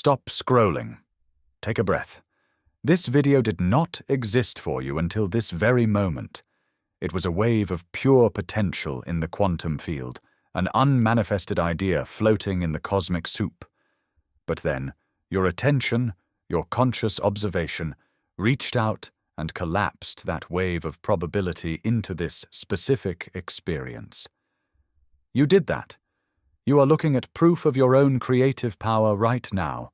Stop scrolling. Take a breath. This video did not exist for you until this very moment. It was a wave of pure potential in the quantum field, an unmanifested idea floating in the cosmic soup. But then, your attention, your conscious observation, reached out and collapsed that wave of probability into this specific experience. You did that. You are looking at proof of your own creative power right now.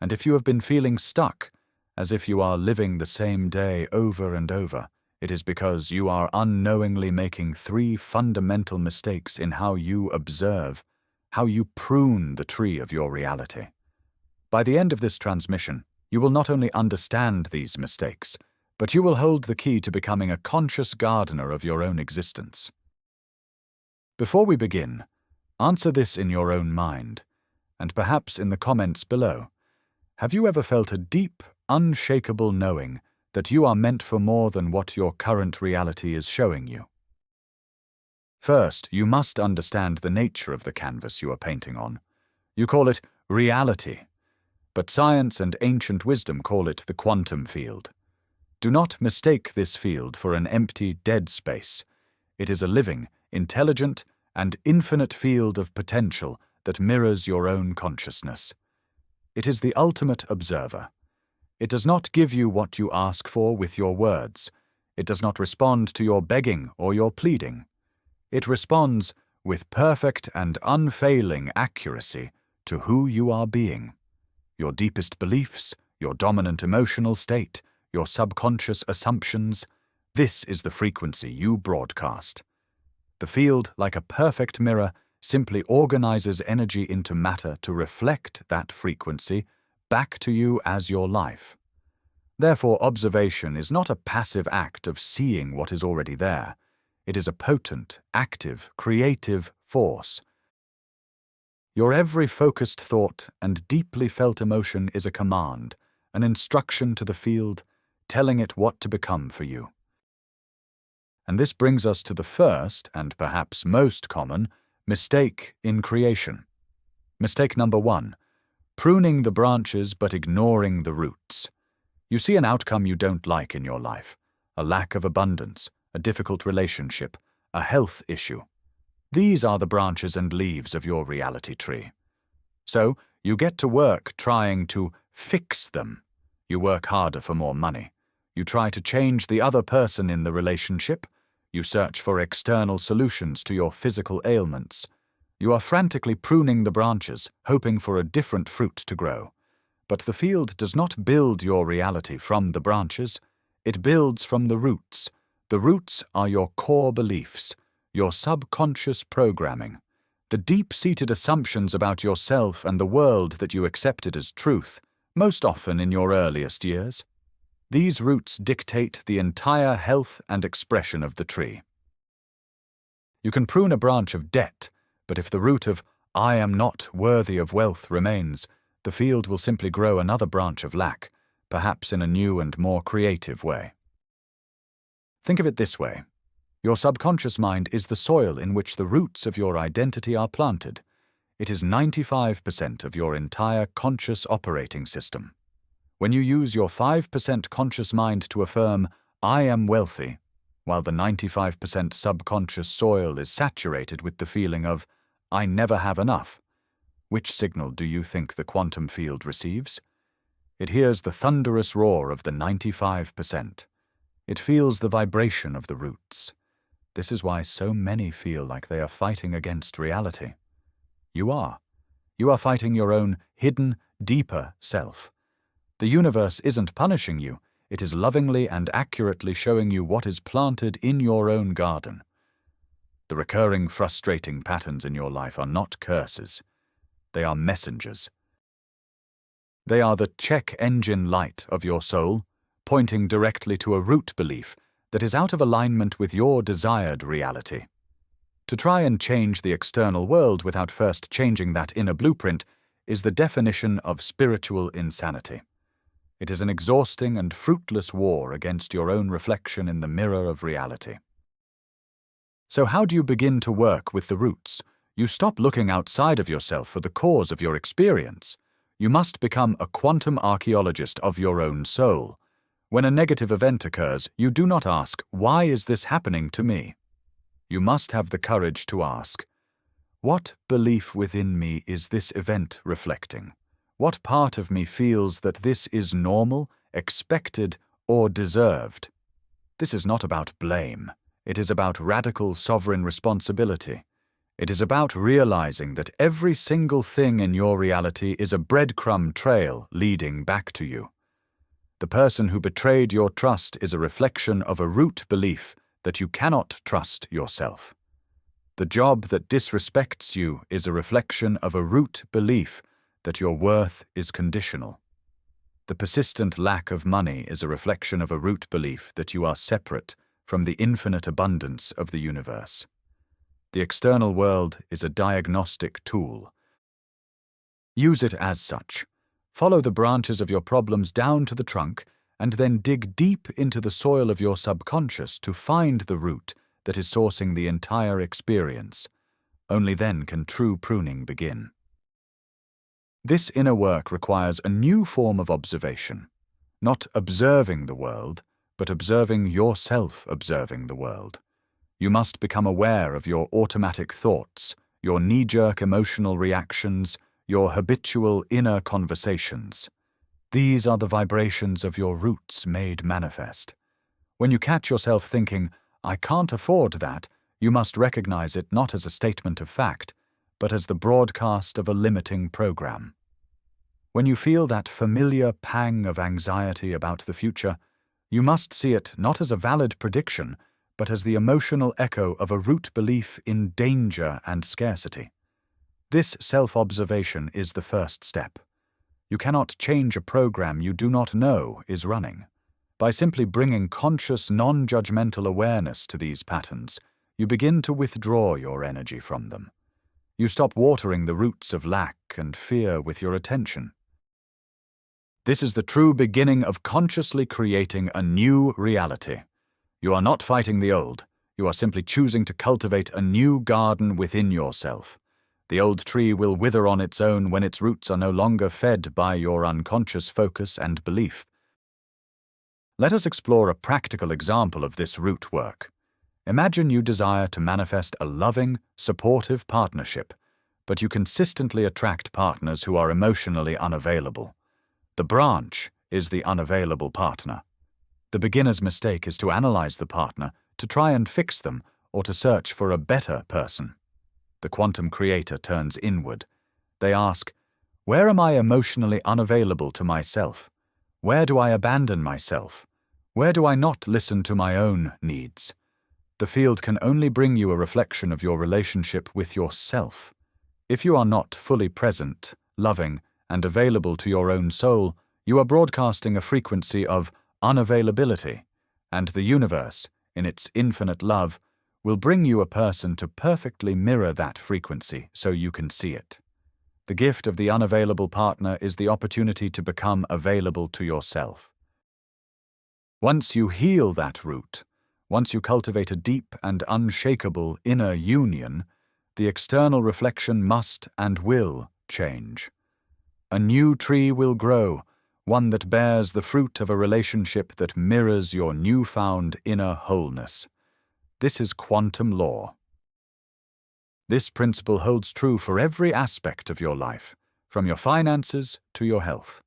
And if you have been feeling stuck, as if you are living the same day over and over, it is because you are unknowingly making three fundamental mistakes in how you observe, how you prune the tree of your reality. By the end of this transmission, you will not only understand these mistakes, but you will hold the key to becoming a conscious gardener of your own existence. Before we begin, answer this in your own mind, and perhaps in the comments below. Have you ever felt a deep, unshakable knowing that you are meant for more than what your current reality is showing you? First, you must understand the nature of the canvas you are painting on. You call it reality, but science and ancient wisdom call it the quantum field. Do not mistake this field for an empty, dead space. It is a living, intelligent, and infinite field of potential that mirrors your own consciousness. It is the ultimate observer. It does not give you what you ask for with your words. It does not respond to your begging or your pleading. It responds with perfect and unfailing accuracy to who you are being. Your deepest beliefs, your dominant emotional state, your subconscious assumptions. This is the frequency you broadcast. The field, like a perfect mirror, simply organizes energy into matter to reflect that frequency back to you as your life. Therefore, observation is not a passive act of seeing what is already there. It is a potent, active, creative force. Your every focused thought and deeply felt emotion is a command, an instruction to the field, telling it what to become for you. And this brings us to the first, and perhaps most common, mistake in creation. Mistake number 1, pruning the branches but ignoring the roots. You see an outcome you don't like in your life, a lack of abundance, a difficult relationship, a health issue. These are the branches and leaves of your reality tree. So, you get to work trying to fix them. You work harder for more money. You try to change the other person in the relationship. You search for external solutions to your physical ailments. You are frantically pruning the branches, hoping for a different fruit to grow. But the field does not build your reality from the branches. It builds from the roots. The roots are your core beliefs, your subconscious programming, the deep-seated assumptions about yourself and the world that you accepted as truth, most often in your earliest years. These roots dictate the entire health and expression of the tree. You can prune a branch of debt, but if the root of "I am not worthy of wealth" remains, the field will simply grow another branch of lack, perhaps in a new and more creative way. Think of it this way. Your subconscious mind is the soil in which the roots of your identity are planted. It is 95% of your entire conscious operating system. When you use your 5% conscious mind to affirm, "I am wealthy," while the 95% subconscious soil is saturated with the feeling of, "I never have enough," which signal do you think the quantum field receives? It hears the thunderous roar of the 95%. It feels the vibration of the roots. This is why so many feel like they are fighting against reality. You are. You are fighting your own hidden, deeper self. The universe isn't punishing you. It is lovingly and accurately showing you what is planted in your own garden. The recurring, frustrating patterns in your life are not curses. They are messengers. They are the check engine light of your soul, pointing directly to a root belief that is out of alignment with your desired reality. To try and change the external world without first changing that inner blueprint is the definition of spiritual insanity. It is an exhausting and fruitless war against your own reflection in the mirror of reality. So how do you begin to work with the roots? You stop looking outside of yourself for the cause of your experience. You must become a quantum archaeologist of your own soul. When a negative event occurs, you do not ask, "Why is this happening to me?" You must have the courage to ask, "What belief within me is this event reflecting? What part of me feels that this is normal, expected, or deserved?" This is not about blame. It is about radical sovereign responsibility. It is about realizing that every single thing in your reality is a breadcrumb trail leading back to you. The person who betrayed your trust is a reflection of a root belief that you cannot trust yourself. The job that disrespects you is a reflection of a root belief that your worth is conditional. The persistent lack of money is a reflection of a root belief that you are separate from the infinite abundance of the universe. The external world is a diagnostic tool. Use it as such. Follow the branches of your problems down to the trunk and then dig deep into the soil of your subconscious to find the root that is sourcing the entire experience. Only then can true pruning begin. This inner work requires a new form of observation, not observing the world, but observing yourself observing the world. You must become aware of your automatic thoughts, your knee-jerk emotional reactions, your habitual inner conversations. These are the vibrations of your roots made manifest. When you catch yourself thinking, "I can't afford that," you must recognize it not as a statement of fact, but as the broadcast of a limiting program. When you feel that familiar pang of anxiety about the future, you must see it not as a valid prediction, but as the emotional echo of a root belief in danger and scarcity. This self-observation is the first step. You cannot change a program you do not know is running. By simply bringing conscious, non-judgmental awareness to these patterns, you begin to withdraw your energy from them. You stop watering the roots of lack and fear with your attention. This is the true beginning of consciously creating a new reality. You are not fighting the old. You are simply choosing to cultivate a new garden within yourself. The old tree will wither on its own when its roots are no longer fed by your unconscious focus and belief. Let us explore a practical example of this root work. Imagine you desire to manifest a loving, supportive partnership, but you consistently attract partners who are emotionally unavailable. The branch is the unavailable partner. The beginner's mistake is to analyze the partner, to try and fix them, or to search for a better person. The quantum creator turns inward. They ask, "Where am I emotionally unavailable to myself? Where do I abandon myself? Where do I not listen to my own needs?" The field can only bring you a reflection of your relationship with yourself. If you are not fully present, loving, and available to your own soul, you are broadcasting a frequency of unavailability, and the universe, in its infinite love, will bring you a person to perfectly mirror that frequency so you can see it. The gift of the unavailable partner is the opportunity to become available to yourself. Once you heal that root, once you cultivate a deep and unshakable inner union, the external reflection must and will change. A new tree will grow, one that bears the fruit of a relationship that mirrors your newfound inner wholeness. This is quantum law. This principle holds true for every aspect of your life, from your finances to your health.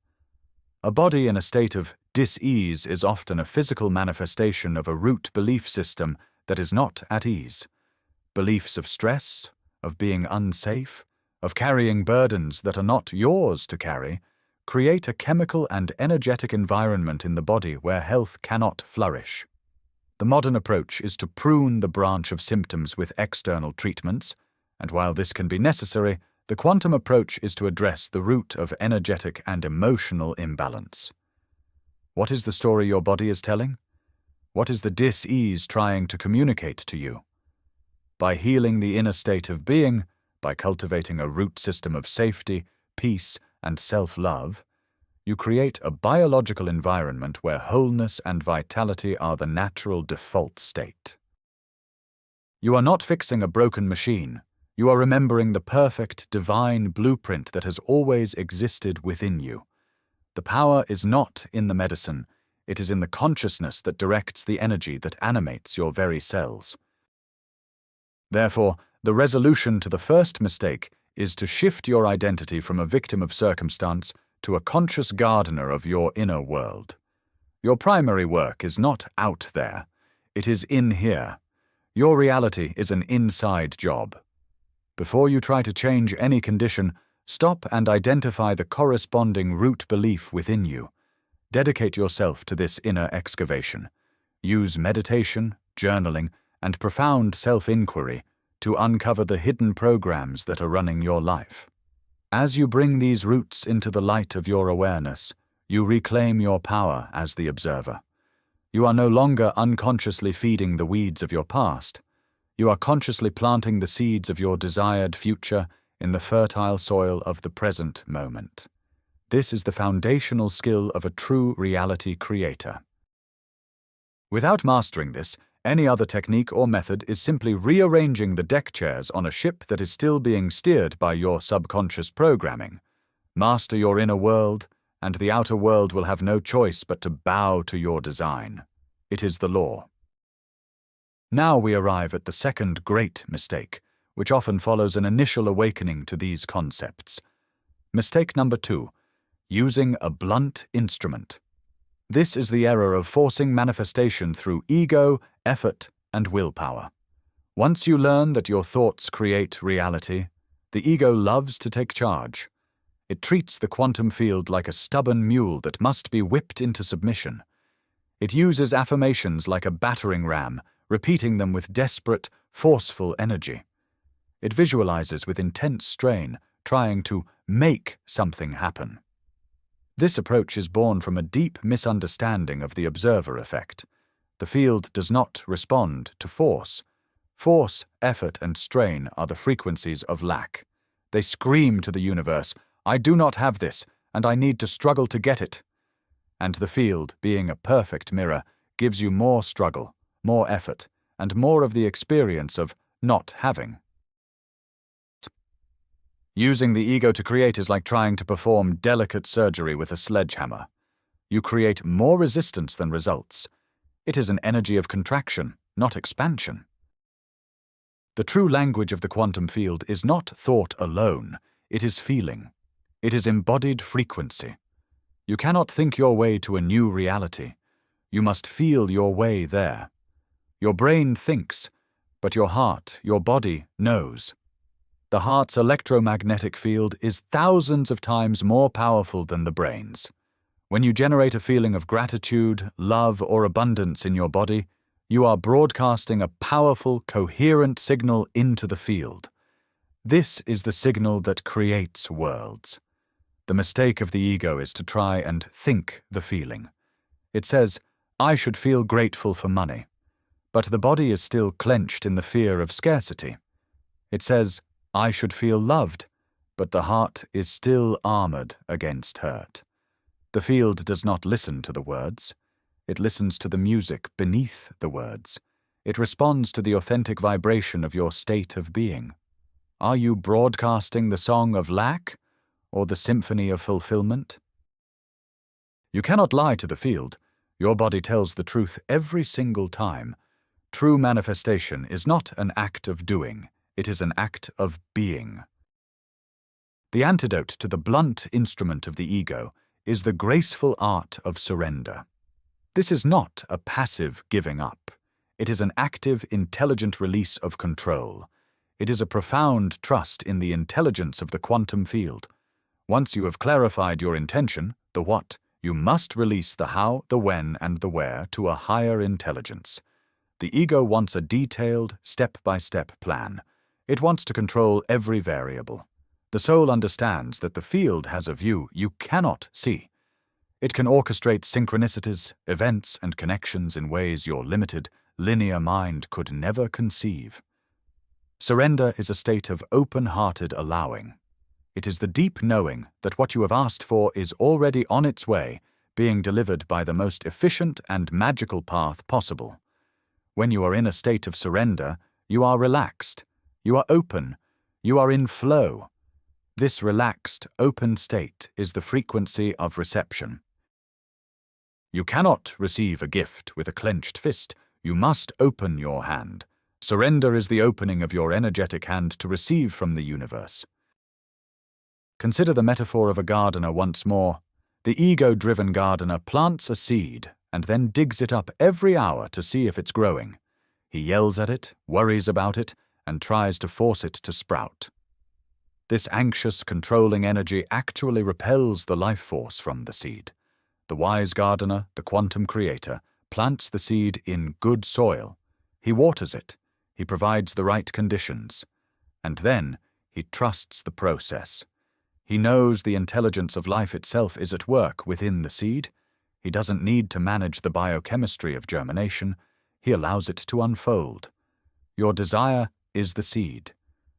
A body in a state of dis-ease is often a physical manifestation of a root belief system that is not at ease. Beliefs of stress, of being unsafe, of carrying burdens that are not yours to carry, create a chemical and energetic environment in the body where health cannot flourish. The modern approach is to prune the branch of symptoms with external treatments, and while this can be necessary, the quantum approach is to address the root of energetic and emotional imbalance. What is the story your body is telling? What is the dis-ease trying to communicate to you? By healing the inner state of being, by cultivating a root system of safety, peace, and self-love, you create a biological environment where wholeness and vitality are the natural default state. You are not fixing a broken machine, You are remembering the perfect, divine blueprint that has always existed within you. The power is not in the medicine, it is in the consciousness that directs the energy that animates your very cells. Therefore, the resolution to the first mistake is to shift your identity from a victim of circumstance to a conscious gardener of your inner world. Your primary work is not out there, it is in here. Your reality is an inside job. Before you try to change any condition, stop and identify the corresponding root belief within you. Dedicate yourself to this inner excavation. Use meditation, journaling, and profound self-inquiry to uncover the hidden programs that are running your life. As you bring these roots into the light of your awareness, you reclaim your power as the observer. You are no longer unconsciously feeding the weeds of your past. You are consciously planting the seeds of your desired future in the fertile soil of the present moment. This is the foundational skill of a true reality creator. Without mastering this, any other technique or method is simply rearranging the deck chairs on a ship that is still being steered by your subconscious programming. Master your inner world, and the outer world will have no choice but to bow to your design. It is the law. Now we arrive at the second great mistake, which often follows an initial awakening to these concepts. Mistake number 2, using a blunt instrument. This is the error of forcing manifestation through ego, effort, and willpower. Once you learn that your thoughts create reality, the ego loves to take charge. It treats the quantum field like a stubborn mule that must be whipped into submission. It uses affirmations like a battering ram, repeating them with desperate, forceful energy. It visualizes with intense strain, trying to make something happen. This approach is born from a deep misunderstanding of the observer effect. The field does not respond to force. Force, effort, and strain are the frequencies of lack. They scream to the universe, "I do not have this, and I need to struggle to get it." And the field, being a perfect mirror, gives you more struggle, more effort, and more of the experience of not having. Using the ego to create is like trying to perform delicate surgery with a sledgehammer. You create more resistance than results. It is an energy of contraction, not expansion. The true language of the quantum field is not thought alone, it is feeling. It is embodied frequency. You cannot think your way to a new reality. You must feel your way there. Your brain thinks, but your heart, your body, knows. The heart's electromagnetic field is thousands of times more powerful than the brain's. When you generate a feeling of gratitude, love, or abundance in your body, you are broadcasting a powerful, coherent signal into the field. This is the signal that creates worlds. The mistake of the ego is to try and think the feeling. It says, "I should feel grateful for money," but the body is still clenched in the fear of scarcity. It says, "I should feel loved," but the heart is still armored against hurt. The field does not listen to the words. It listens to the music beneath the words. It responds to the authentic vibration of your state of being. Are you broadcasting the song of lack or the symphony of fulfillment? You cannot lie to the field. Your body tells the truth every single time. True manifestation is not an act of doing. It is an act of being. The antidote to the blunt instrument of the ego is the graceful art of surrender. This is not a passive giving up. It is an active, intelligent release of control. It is a profound trust in the intelligence of the quantum field. Once you have clarified your intention, the what, you must release the how, the when, and the where to a higher intelligence. The ego wants a detailed, step-by-step plan. It wants to control every variable. The soul understands that the field has a view you cannot see. It can orchestrate synchronicities, events, and connections in ways your limited, linear mind could never conceive. Surrender is a state of open-hearted allowing. It is the deep knowing that what you have asked for is already on its way, being delivered by the most efficient and magical path possible. When you are in a state of surrender, you are relaxed, you are open, You are in flow. This relaxed, open state is the frequency of reception. You cannot receive a gift with a clenched fist. You must open your hand. Surrender is the opening of your energetic hand to receive from the universe. Consider the metaphor of a gardener once more. The ego-driven gardener plants a seed and then digs it up every hour to see if it's growing. He yells at it, worries about it, and tries to force it to sprout. This anxious, controlling energy actually repels the life force from the seed. The wise gardener, the quantum creator, plants the seed in good soil. He waters it. He provides the right conditions. And then he trusts the process. He knows the intelligence of life itself is at work within the seed. He doesn't need to manage the biochemistry of germination. He allows it to unfold. Your desire is the seed.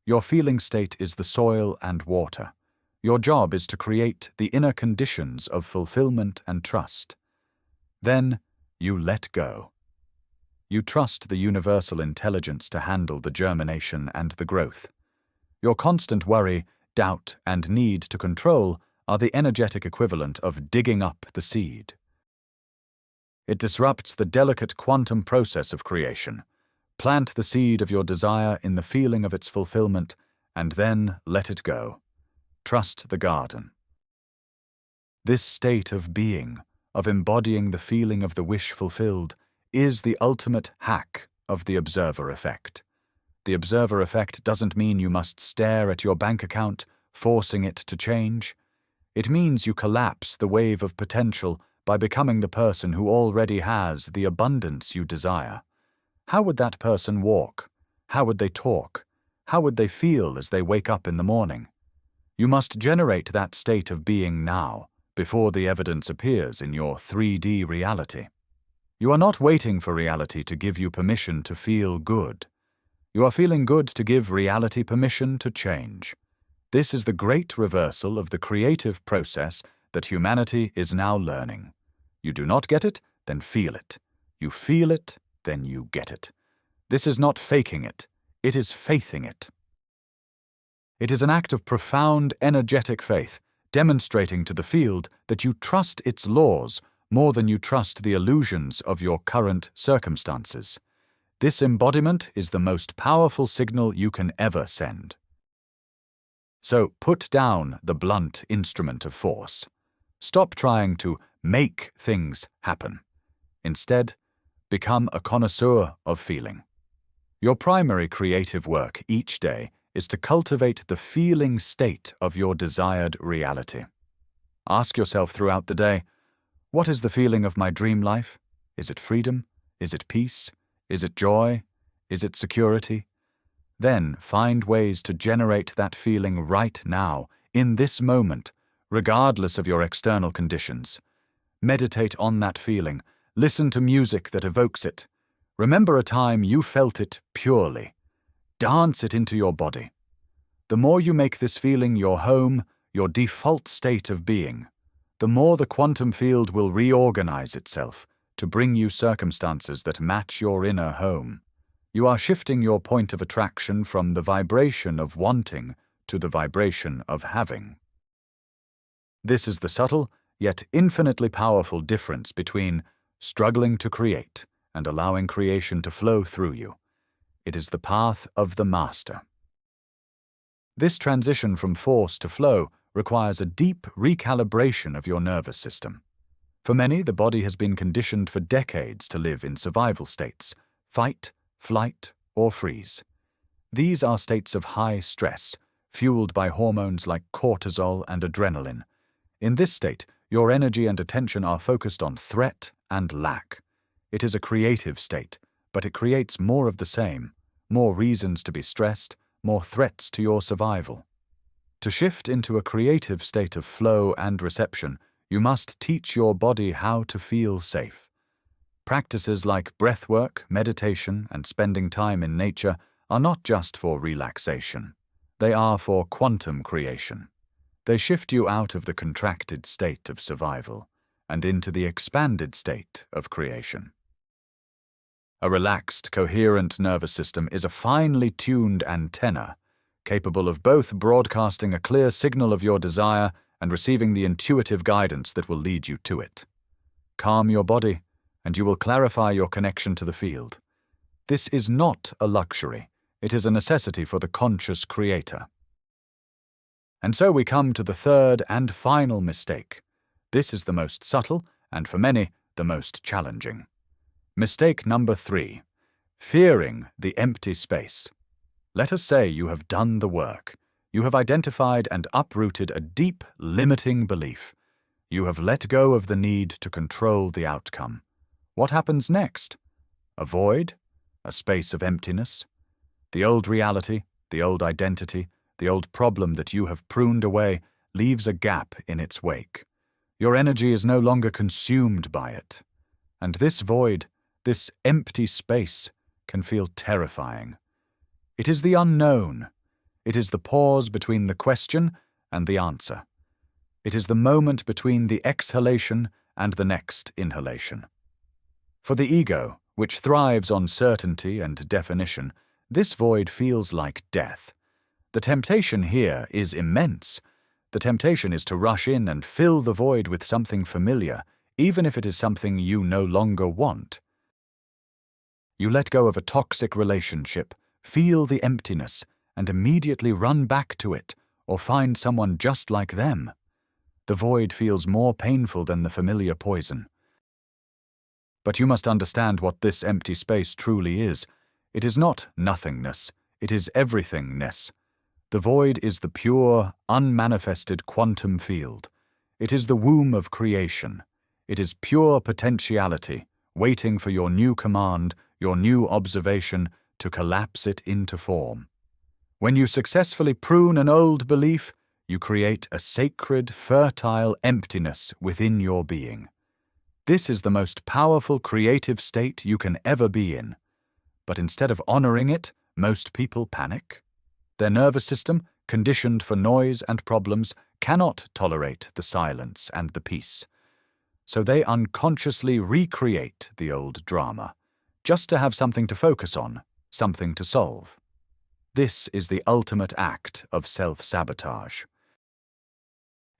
Your feeling state is the soil and water. Your job is to create the inner conditions of fulfillment and trust. Then you let go. You trust the universal intelligence to handle the germination and the growth. Your constant worry, doubt, and need to control are the energetic equivalent of digging up the seed. It disrupts the delicate quantum process of creation. Plant the seed of your desire in the feeling of its fulfillment, and then let it go. Trust the garden. This state of being, of embodying the feeling of the wish fulfilled, is the ultimate hack of the observer effect. The observer effect doesn't mean you must stare at your bank account, forcing it to change. It means you collapse the wave of potential by becoming the person who already has the abundance you desire. How would that person walk? How would they talk? How would they feel as they wake up in the morning? You must generate that state of being now, before the evidence appears in your 3D reality. You are not waiting for reality to give you permission to feel good. You are feeling good to give reality permission to change. This is the great reversal of the creative process that humanity is now learning. You do not get it, then feel it. You feel it, then you get it. This is not faking it. It is faithing it. It is an act of profound, energetic faith, demonstrating to the field that you trust its laws more than you trust the illusions of your current circumstances. This embodiment is the most powerful signal you can ever send. So put down the blunt instrument of force. Stop trying to make things happen. Instead, become a connoisseur of feeling. Your primary creative work each day is to cultivate the feeling state of your desired reality. Ask yourself throughout the day, what is the feeling of my dream life? Is it freedom? Is it peace? Is it joy? Is it security? Then find ways to generate that feeling right now, in this moment, regardless of your external conditions. Meditate on that feeling. Listen to music that evokes it. Remember a time you felt it purely. Dance it into your body. The more you make this feeling your home, your default state of being, the more the quantum field will reorganize itself to bring you circumstances that match your inner home. You are shifting your point of attraction from the vibration of wanting to the vibration of having. This is the subtle, yet infinitely powerful difference between struggling to create and allowing creation to flow through you. It is the path of the master. This transition from force to flow requires a deep recalibration of your nervous system. For many, the body has been conditioned for decades to live in survival states, fight, flight, or freeze. These are states of high stress, fueled by hormones like cortisol and adrenaline. In this state, your energy and attention are focused on threat and lack. It is a creative state, but it creates more of the same, more reasons to be stressed, more threats to your survival. To shift into a creative state of flow and reception, you must teach your body how to feel safe. Practices like breathwork, meditation, and spending time in nature are not just for relaxation. They are for quantum creation. They shift you out of the contracted state of survival and into the expanded state of creation. A relaxed, coherent nervous system is a finely tuned antenna, capable of both broadcasting a clear signal of your desire and receiving the intuitive guidance that will lead you to it. Calm your body, and you will clarify your connection to the field. This is not a luxury. It is a necessity for the conscious creator. And so we come to the third and final mistake. This is the most subtle, and for many, the most challenging. Mistake number 3. Fearing the empty space. Let us say you have done the work. You have identified and uprooted a deep, limiting belief. You have let go of the need to control the outcome. What happens next? A void? A space of emptiness? The old reality, the old identity, the old problem that you have pruned away leaves a gap in its wake. Your energy is no longer consumed by it. And this void, this empty space, can feel terrifying. It is the unknown. It is the pause between the question and the answer. It is the moment between the exhalation and the next inhalation. For the ego, which thrives on certainty and definition, this void feels like death. The temptation here is immense. The temptation is to rush in and fill the void with something familiar, even if it is something you no longer want. You let go of a toxic relationship, feel the emptiness, and immediately run back to it, or find someone just like them. The void feels more painful than the familiar poison. But you must understand what this empty space truly is. It is not nothingness, it is everythingness. The void is the pure, unmanifested quantum field. It is the womb of creation. It is pure potentiality, waiting for your new command, your new observation, to collapse it into form. When you successfully prune an old belief, you create a sacred, fertile emptiness within your being. This is the most powerful creative state you can ever be in. But instead of honoring it, most people panic. Their nervous system, conditioned for noise and problems, cannot tolerate the silence and the peace. So they unconsciously recreate the old drama, just to have something to focus on, something to solve. This is the ultimate act of self-sabotage.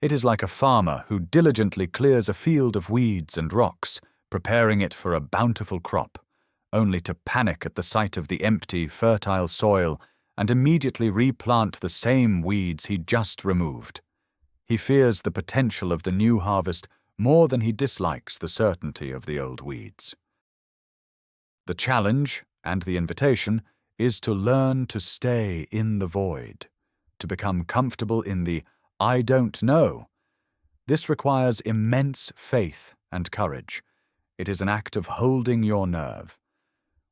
It is like a farmer who diligently clears a field of weeds and rocks, preparing it for a bountiful crop, only to panic at the sight of the empty, fertile soil and immediately replant the same weeds he just removed. He fears the potential of the new harvest more than he dislikes the certainty of the old weeds. The challenge, and the invitation, is to learn to stay in the void, to become comfortable in the "I don't know." This requires immense faith and courage. It is an act of holding your nerve.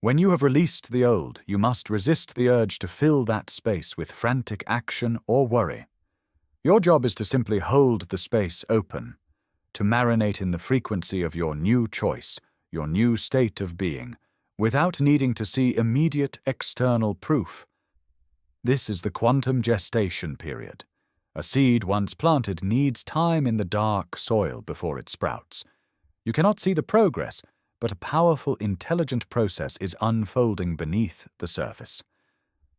When you have released the old, you must resist the urge to fill that space with frantic action or worry. Your job is to simply hold the space open, to marinate in the frequency of your new choice, your new state of being, without needing to see immediate external proof. This is the quantum gestation period. A seed once planted needs time in the dark soil before it sprouts. You cannot see the progress, but a powerful, intelligent process is unfolding beneath the surface.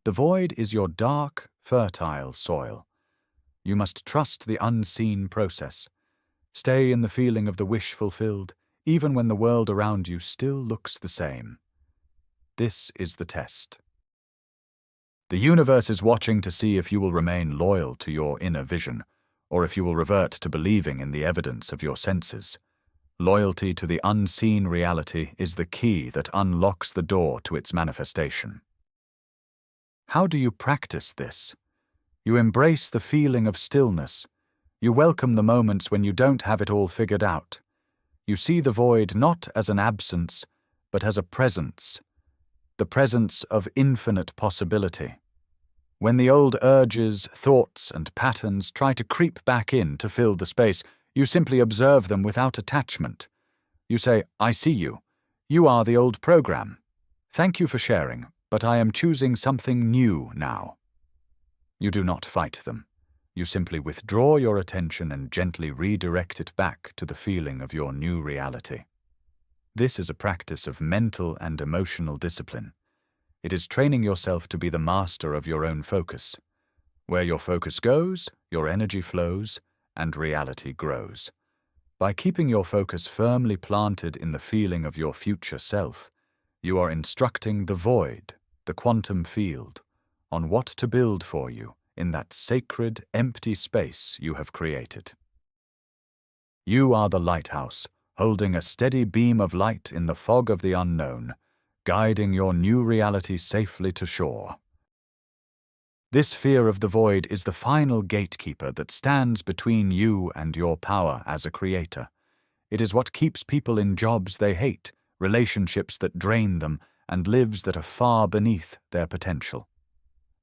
The void is your dark, fertile soil. You must trust the unseen process. Stay in the feeling of the wish fulfilled, even when the world around you still looks the same. This is the test. The universe is watching to see if you will remain loyal to your inner vision, or if you will revert to believing in the evidence of your senses. Loyalty to the unseen reality is the key that unlocks the door to its manifestation. How do you practice this? You embrace the feeling of stillness. You welcome the moments when you don't have it all figured out. You see the void not as an absence, but as a presence, the presence of infinite possibility. When the old urges, thoughts, and patterns try to creep back in to fill the space, you simply observe them without attachment. You say, "I see you. You are the old program. Thank you for sharing, but I am choosing something new now." You do not fight them. You simply withdraw your attention and gently redirect it back to the feeling of your new reality. This is a practice of mental and emotional discipline. It is training yourself to be the master of your own focus. Where your focus goes, your energy flows, and reality grows. By keeping your focus firmly planted in the feeling of your future self, you are instructing the void, the quantum field, on what to build for you in that sacred, empty space you have created. You are the lighthouse, holding a steady beam of light in the fog of the unknown, guiding your new reality safely to shore. This fear of the void is the final gatekeeper that stands between you and your power as a creator. It is what keeps people in jobs they hate, relationships that drain them, and lives that are far beneath their potential.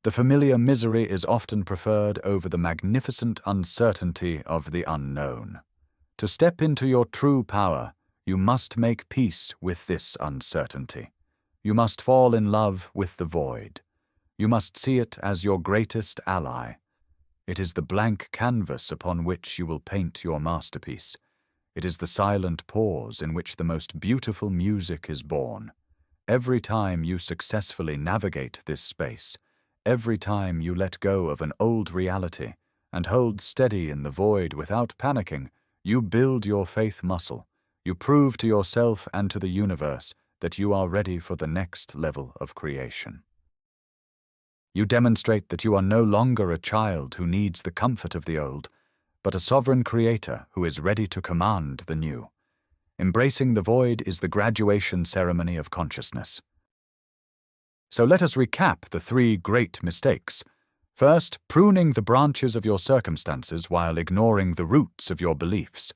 The familiar misery is often preferred over the magnificent uncertainty of the unknown. To step into your true power, you must make peace with this uncertainty. You must fall in love with the void. You must see it as your greatest ally. It is the blank canvas upon which you will paint your masterpiece. It is the silent pause in which the most beautiful music is born. Every time you successfully navigate this space, every time you let go of an old reality and hold steady in the void without panicking, you build your faith muscle. You prove to yourself and to the universe that you are ready for the next level of creation. You demonstrate that you are no longer a child who needs the comfort of the old, but a sovereign creator who is ready to command the new. Embracing the void is the graduation ceremony of consciousness. So let us recap the 3 great mistakes. First, pruning the branches of your circumstances while ignoring the roots of your beliefs.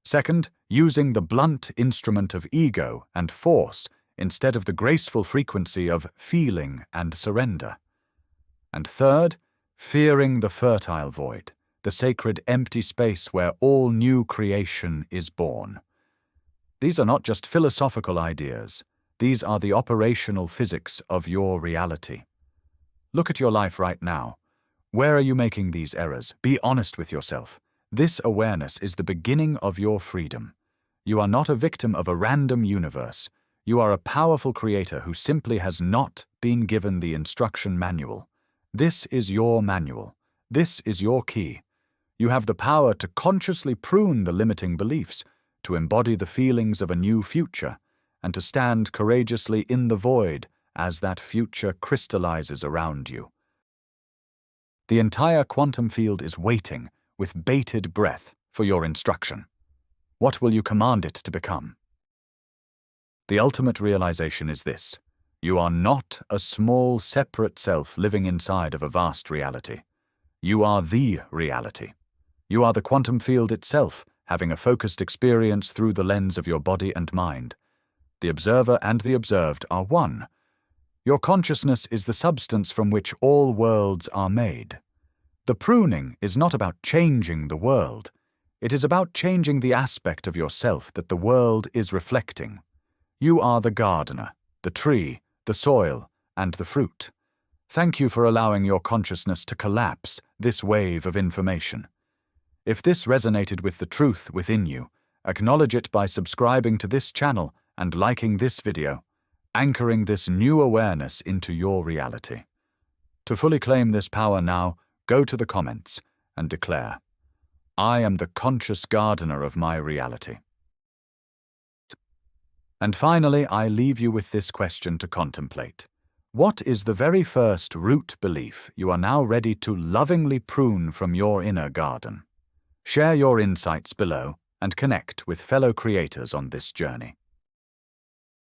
Second, using the blunt instrument of ego and force instead of the graceful frequency of feeling and surrender. And third, fearing the fertile void, the sacred empty space where all new creation is born. These are not just philosophical ideas. These are the operational physics of your reality. Look at your life right now. Where are you making these errors? Be honest with yourself. This awareness is the beginning of your freedom. You are not a victim of a random universe. You are a powerful creator who simply has not been given the instruction manual. This is your manual. This is your key. You have the power to consciously prune the limiting beliefs, to embody the feelings of a new future, and to stand courageously in the void as that future crystallizes around you. The entire quantum field is waiting, with bated breath, for your instruction. What will you command it to become? The ultimate realization is this: you are not a small, separate self living inside of a vast reality. You are the reality. You are the quantum field itself, having a focused experience through the lens of your body and mind. The observer and the observed are one. Your consciousness is the substance from which all worlds are made. The pruning is not about changing the world. It is about changing the aspect of yourself that the world is reflecting. You are the gardener, the tree, the soil, and the fruit. Thank you for allowing your consciousness to collapse this wave of information. If this resonated with the truth within you, acknowledge it by subscribing to this channel and liking this video, anchoring this new awareness into your reality. To fully claim this power now, go to the comments and declare, "I am the conscious gardener of my reality." And finally, I leave you with this question to contemplate. What is the very first root belief you are now ready to lovingly prune from your inner garden? Share your insights below and connect with fellow creators on this journey.